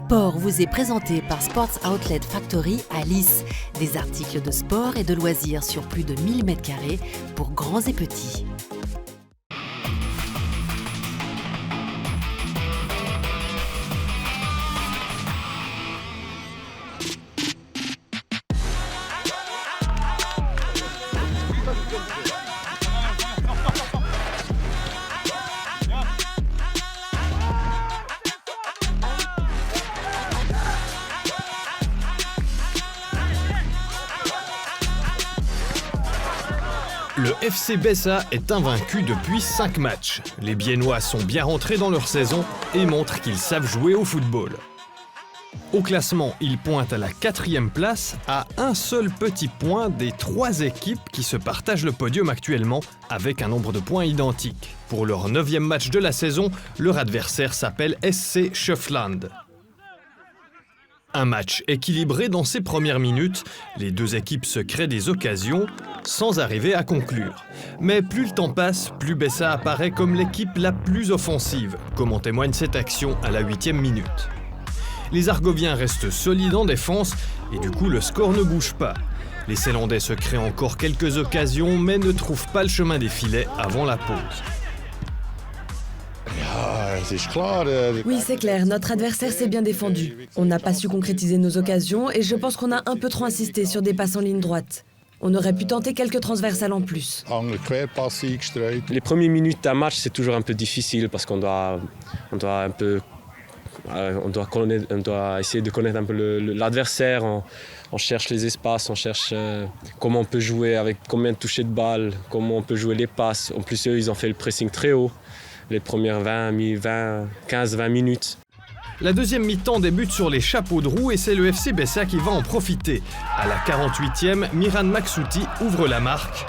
Sport vous est présenté par Sports Outlet Factory à Lys. Des articles de sport et de loisirs sur plus de 1000 m² pour grands et petits. Le FC Bessa est invaincu depuis 5 matchs. Les Biennois sont bien rentrés dans leur saison et montrent qu'ils savent jouer au football. Au classement, ils pointent à la 4e place, à un seul petit point des 3 équipes qui se partagent le podium actuellement avec un nombre de points identique. Pour leur 9e match de la saison, leur adversaire s'appelle SC Schöftland. Un match équilibré dans ses premières minutes, les deux équipes se créent des occasions sans arriver à conclure. Mais plus le temps passe, plus Bessa apparaît comme l'équipe la plus offensive, comme en témoigne cette action à la 8e minute. Les Argoviens restent solides en défense et du coup le score ne bouge pas. Les Ceylandais se créent encore quelques occasions mais ne trouvent pas le chemin des filets avant la pause. Oui, c'est clair, notre adversaire s'est bien défendu. On n'a pas su concrétiser nos occasions et je pense qu'on a un peu trop insisté sur des passes en ligne droite. On aurait pu tenter quelques transversales en plus. Les premières minutes d'un match, c'est toujours un peu difficile parce qu'on doit essayer de connaître un peu l'adversaire. On cherche les espaces, on cherche comment on peut jouer, avec combien de touchés de balle, comment on peut jouer les passes. En plus, eux, ils ont fait le pressing très haut. Les premières 15-20 minutes. La deuxième mi-temps débute sur les chapeaux de roue et c'est le FC Bessa qui va en profiter. À la 48e, Miran Maksouti ouvre la marque.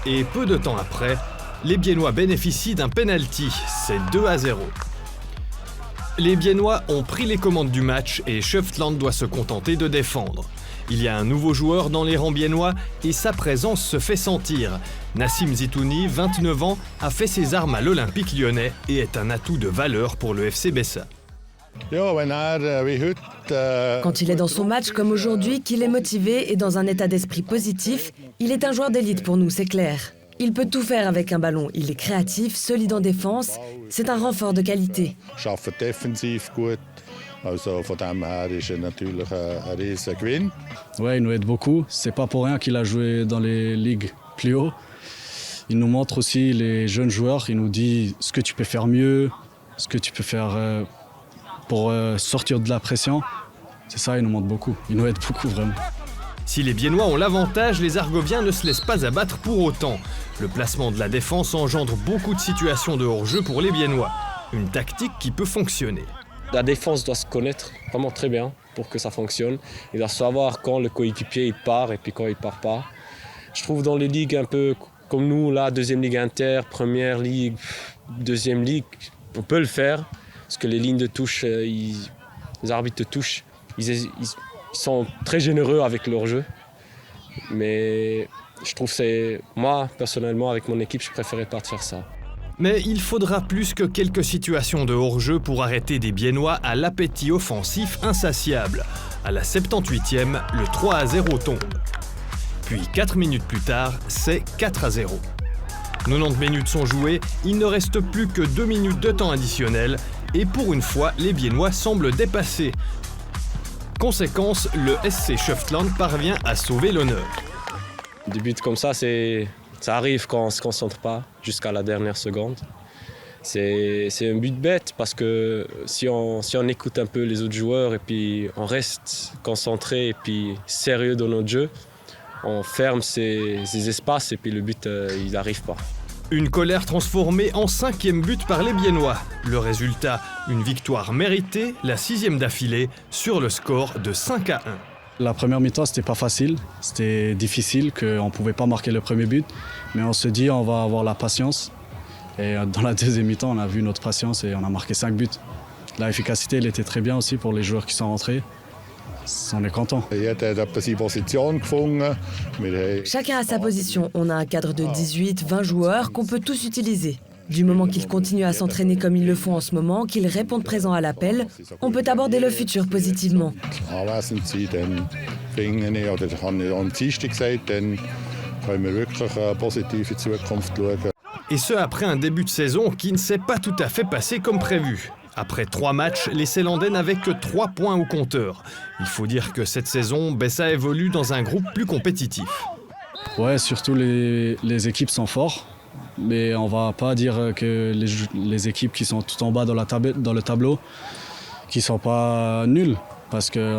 Et peu de temps après, les Biennois bénéficient d'un penalty. C'est 2-0. Les Biennois ont pris les commandes du match et Schöftland doit se contenter de défendre. Il y a un nouveau joueur dans les rangs biennois et sa présence se fait sentir. Nassim Zitouni, 29 ans, a fait ses armes à l'Olympique lyonnais et est un atout de valeur pour le FC Bessa. Quand il est dans son match comme aujourd'hui, qu'il est motivé et dans un état d'esprit positif, il est un joueur d'élite pour nous, c'est clair. Il peut tout faire avec un ballon, il est créatif, solide en défense, c'est un renfort de qualité. Ouais, il nous aide beaucoup. C'est pas pour rien qu'il a joué dans les ligues plus haut. Il nous montre aussi les jeunes joueurs. Il nous dit ce que tu peux faire mieux, ce que tu peux faire pour sortir de la pression. C'est ça, il nous montre beaucoup. Il nous aide beaucoup, vraiment. Si les Biennois ont l'avantage, les Argoviens ne se laissent pas abattre pour autant. Le placement de la défense engendre beaucoup de situations de hors-jeu pour les Biennois. Une tactique qui peut fonctionner. La défense doit se connaître vraiment très bien pour que ça fonctionne. Il doit savoir quand le coéquipier il part et puis quand il part pas. Je trouve dans les ligues un peu comme nous, là, deuxième ligue inter, première ligue, deuxième ligue, on peut le faire. Parce que les lignes de touche, les arbitres de touche, ils sont très généreux avec leur jeu. Mais je trouve que moi, personnellement, avec mon équipe, je préférais pas de faire ça. Mais il faudra plus que quelques situations de hors-jeu pour arrêter des Biennois à l'appétit offensif insatiable. À la 78e, le 3-0 tombe. Puis 4 minutes plus tard, c'est 4-0. 90 minutes sont jouées, il ne reste plus que 2 minutes de temps additionnel et pour une fois, les Biennois semblent dépassés. Conséquence, le SC Schöftland parvient à sauver l'honneur. Des buts comme ça, ça arrive quand on ne se concentre pas jusqu'à la dernière seconde. C'est un but bête parce que si on écoute un peu les autres joueurs et puis on reste concentré et puis sérieux dans notre jeu, on ferme ces espaces et puis le but, il n'arrive pas. Une colère transformée en 5e but par les Biennois. Le résultat, une victoire méritée, la 6e d'affilée, sur le score de 5-1. La première mi-temps, c'était pas facile. C'était difficile, qu'on ne pouvait pas marquer le premier but. Mais on se dit, on va avoir la patience. Et dans la deuxième mi-temps, on a vu notre patience et on a marqué 5 buts. L'efficacité, elle était très bien aussi pour les joueurs qui sont rentrés. On est content. Chacun a sa position. On a un cadre de 18-20 joueurs qu'on peut tous utiliser. Du moment qu'ils continuent à s'entraîner comme ils le font en ce moment, qu'ils répondent présents à l'appel, on peut aborder le futur positivement. Et ce, après un début de saison qui ne s'est pas tout à fait passé comme prévu. Après 3 matchs, les Ceylandais n'avaient que 3 points au compteur. Il faut dire que cette saison, Bessa évolue dans un groupe plus compétitif. Ouais, surtout les équipes sont fortes. Mais on va pas dire que les équipes qui sont tout en bas dans le tableau, qui sont pas nulles. Parce que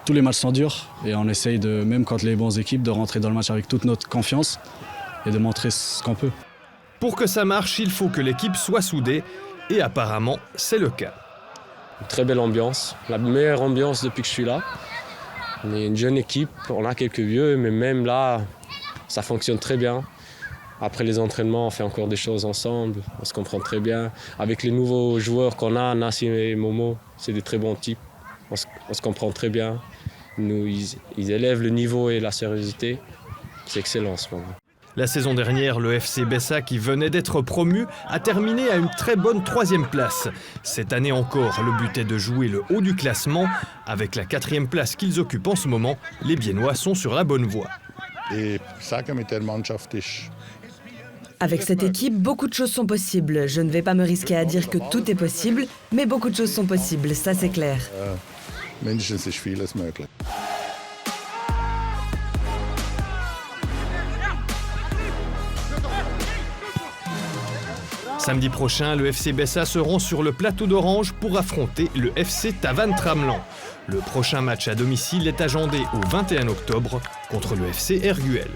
tous les matchs sont durs et on essaye, même quand les bonnes équipes, de rentrer dans le match avec toute notre confiance et de montrer ce qu'on peut. Pour que ça marche, il faut que l'équipe soit soudée et apparemment, c'est le cas. Une très belle ambiance, la meilleure ambiance depuis que je suis là. On est une jeune équipe, on a quelques vieux, mais même là, ça fonctionne très bien. Après les entraînements, on fait encore des choses ensemble, on se comprend très bien. Avec les nouveaux joueurs qu'on a, Nassim et Momo, c'est des très bons types. On se comprend très bien. Ils élèvent le niveau et la sérieuxité. C'est excellent en ce moment. La saison dernière, le FC Bessa, qui venait d'être promu, a terminé à une très bonne 3e place. Cette année encore, le but est de jouer le haut du classement. Avec la 4e place qu'ils occupent en ce moment, les Biennois sont sur la bonne voie. Avec cette équipe, beaucoup de choses sont possibles. Je ne vais pas me risquer à dire que tout est possible, mais beaucoup de choses sont possibles, ça c'est clair. Mindestens ist vieles möglich. Samedi prochain, le FC Bessa se rend sur le plateau d'Orange pour affronter le FC Tavannes Tramelan. Le prochain match à domicile est agendé au 21 octobre contre le FC Erguel.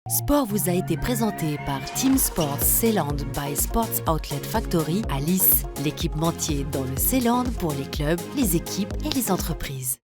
Sport vous a été présenté par Team Sports Ceyland by Sports Outlet Factory à Lys, l'équipementier dans le Ceyland pour les clubs, les équipes et les entreprises.